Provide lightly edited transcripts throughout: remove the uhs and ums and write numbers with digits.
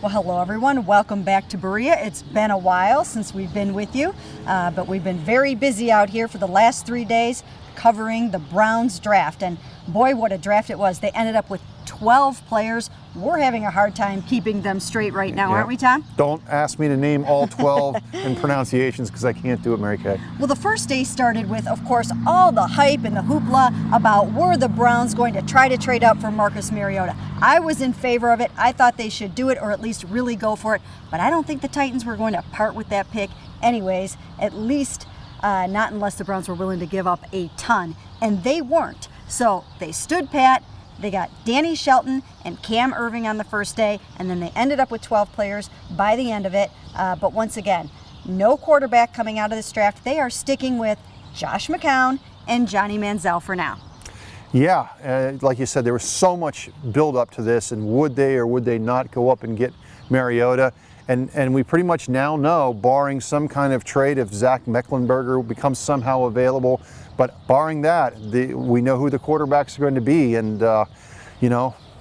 Well, hello everyone. Welcome back to Berea. It's been a while since we've been with you, but we've been very busy out here for the last 3 days covering the Browns draft. And boy, what a draft it was. They ended up with 12 players. We're having a hard time keeping them straight right now, aren't we, Tom? Don't ask me to name all 12 in pronunciations because I can't do it, Mary Kay. Well, the first day started with, of course, all the hype and the hoopla about were the Browns going to try to trade up for Marcus Mariota. I was in favor of it. I thought they should do it or at least really go for it, but I don't think the Titans were going to part with that pick anyways, at least not unless the Browns were willing to give up a ton, and they weren't. So they stood pat. They got Danny Shelton and Cam Erving on the first day, and then they ended up with 12 players by the end of it. But once again, no quarterback coming out of this draft. They are sticking with Josh McCown and Johnny Manziel for now. Yeah, like you said, there was so much build up to this, and would they or would they not go up and get Mariota? And we pretty much now know, barring some kind of trade, if Zach Mecklenburger becomes somehow available. But barring that, we know who the quarterbacks are going to be. And,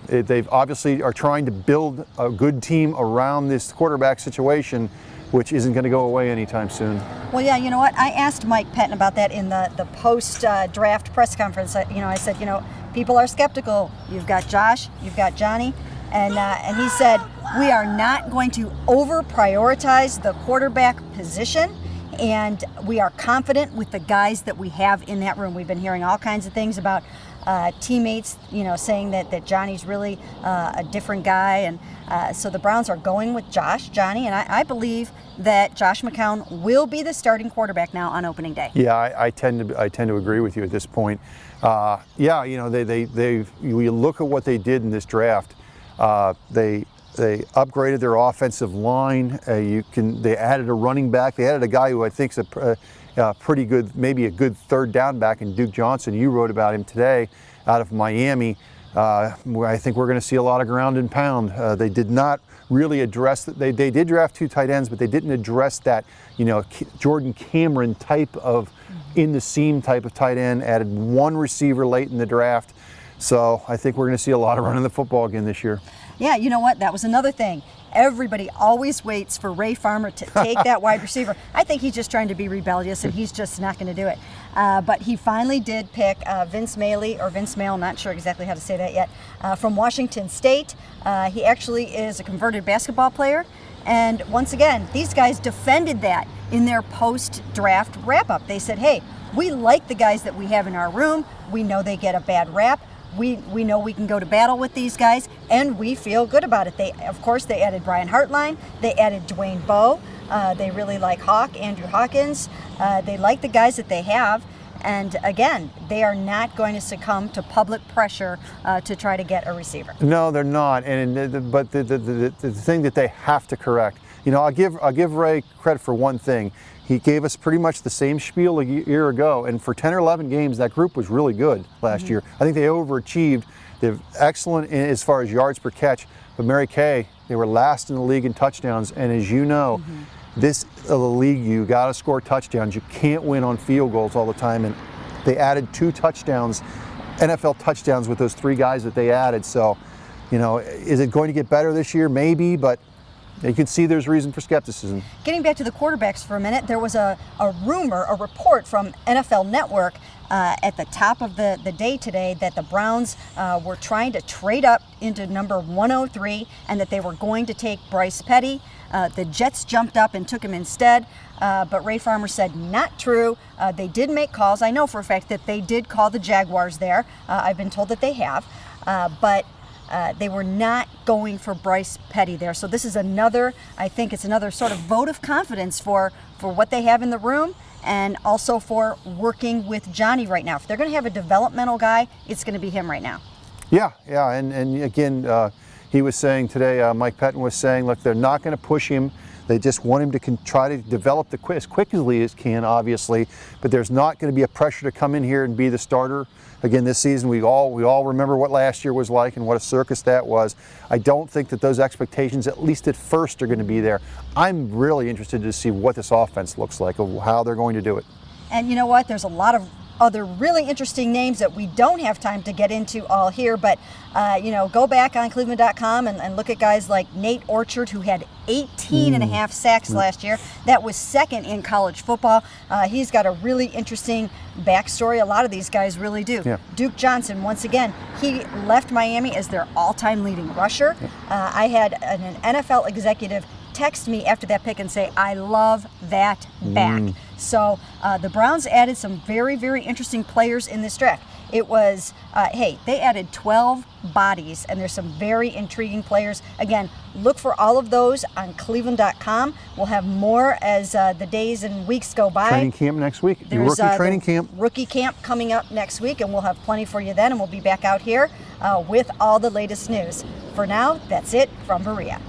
they've obviously are trying to build a good team around this quarterback situation, which isn't going to go away anytime soon. Well, yeah, you know what? I asked Mike Pettin about that in the post-draft press conference. I said, people are skeptical. You've got Josh, you've got Johnny. And he said, we are not going to over-prioritize the quarterback position, and we are confident with the guys that we have in that room. We've been hearing all kinds of things about teammates, saying that Johnny's really a different guy. And so the Browns are going with Johnny, and I believe that Josh McCown will be the starting quarterback now on opening day. Yeah, I tend to agree with you at this point. We look at what they did in this draft. They upgraded their offensive line. They added a running back. They added a guy who I think is a pretty good, maybe a good third down back in Duke Johnson. You wrote about him today out of Miami. Where I think we're going to see a lot of ground and pound. They did not really address that. They did draft 2 tight ends, but they didn't address that, Jordan Cameron type of in the seam type of tight end. Added 1 receiver late in the draft. So I think we're going to see a lot of running the football again this year. Yeah, you know what? That was another thing. Everybody always waits for Ray Farmer to take that wide receiver. I think he's just trying to be rebellious, and he's just not going to do it. But he finally did pick Vince Mayle, not sure exactly how to say that yet, from Washington State. He actually is a converted basketball player. And once again, these guys defended that in their post-draft wrap-up. They said, hey, we like the guys that we have in our room. We know they get a bad rap. We know we can go to battle with these guys, and we feel good about it. They added Brian Hartline. They added Dwayne Bowe. They really like Andrew Hawkins. They like the guys that they have. And again, they are not going to succumb to public pressure to try to get a receiver. No, they're not. But the thing that they have to correct, I'll give Ray credit for one thing. He gave us pretty much the same spiel a year ago, and for 10 or 11 games, that group was really good last year. I think they overachieved. They're excellent as far as yards per catch, but Mary Kay, they were last in the league in touchdowns, and as you know, this the league, you got to score touchdowns. You can't win on field goals all the time, and they added 2 touchdowns, NFL touchdowns with those 3 guys that they added. So, is it going to get better this year? Maybe, but you can see there's reason for skepticism. Getting back to the quarterbacks for a minute, there was a report from NFL Network at the top of the day today that the Browns were trying to trade up into number 103 and that they were going to take Bryce Petty. The Jets jumped up and took him instead, but Ray Farmer said not true. They did make calls. I know for a fact that they did call the Jaguars there. I've been told that they have, but they were not going for Bryce Petty there. So this is another sort of vote of confidence for what they have in the room, and also for working with Johnny right now. If they're going to have a developmental guy, it's going to be him right now. Yeah, and again, he was saying today, Mike Pettin was saying, look, they're not going to push him. They just want him to try to develop as quickly as can, obviously, but there's not going to be a pressure to come in here and be the starter. Again, this season, we all remember what last year was like and what a circus that was. I don't think that those expectations, at least at first, are going to be there. I'm really interested to see what this offense looks like, of how they're going to do it. And you know what? There's a lot of other really interesting names that we don't have time to get into all here, but go back on cleveland.com and look at guys like Nate Orchard, who had 18 and a half sacks last year. That was second in college football. He's got a really interesting backstory. A lot of these guys really do. Yeah. Duke Johnson, once again, he left Miami as their all-time leading rusher. I had an NFL executive text me after that pick and say, I love that back. So the Browns added some very, very interesting players in this draft. It was, they added 12 bodies, and there's some very intriguing players. Again, look for all of those on cleveland.com. We'll have more as the days and weeks go by. Training camp next week. Your There's rookie training camp. Rookie camp coming up next week, and we'll have plenty for you then, and we'll be back out here with all the latest news. For now, that's it from Berea.